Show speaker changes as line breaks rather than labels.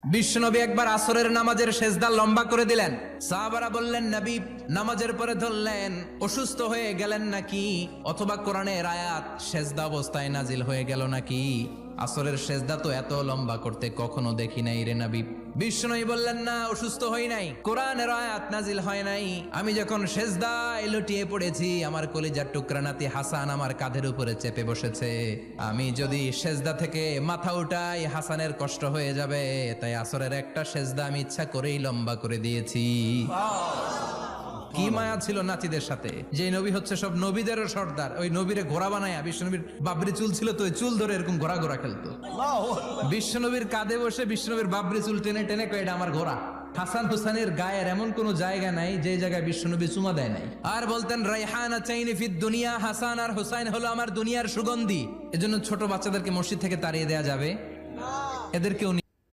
বিশ্বনবী একবার আসরের নামাজের সেজদা লম্বা করে দিলেন। সাহাবারা বললেন, নবী নামাজের পরে ধরলেন অসুস্থ হয়ে গেলেন নাকি, অথবা কোরআনের আয়াত সেজদা অবস্থায় নাজিল হয়ে গেল নাকি? আসরের সেজদা তো এত লম্বা করতে কখনো দেখি নাই রে নবী। বিশ্বনবী বললেন, না, অসুস্থ হই নাই, কোরআনের আয়াত নাজিল হয় নাই। আমি যখন সেজদায় লুটিয়ে পড়েছি, আমার কলিজার টুকরা নাতি হাসান আমার কাঁধের উপরে চেপে বসেছে। আমি যদি সেজদা থেকে মাথা উঠাই হাসানের কষ্ট হয়ে যাবে, তাই আসরের একটা সেজদা আমি ইচ্ছা করেই লম্বা করে দিয়েছি। কি মায়া ছিল নাতিদের সাথে, যে নবী হচ্ছে সব নবীদেরও সর্দার। ওই নবীরে ঘোড়া বানায়া, বিশ্বনবীর বাবরি চুল ছিল তো, ওই চুল ধরে এরকম ঘোড়া ঘোড়া খেলতো। বিশ্বনবীর কাঁধে বসে বিশ্বনবীর বাবরি চুল টেনে টেনে কয়, এটা আমার ঘোড়া। হাসান হুসানের গায়ের এমন কোন জায়গা নাই যে জায়গায় বিশ্বনবী চুমা দেয় নাই। আর বলতেন, রাইহানা চাইনি ফিদ দুনিয়া, হাসান আর হুসাইন হলো আমার দুনিয়ার সুগন্ধি। এজন্য ছোট বাচ্চাদেরকে মসজিদ থেকে তাড়িয়ে দেয়া যাবে, এদেরকেও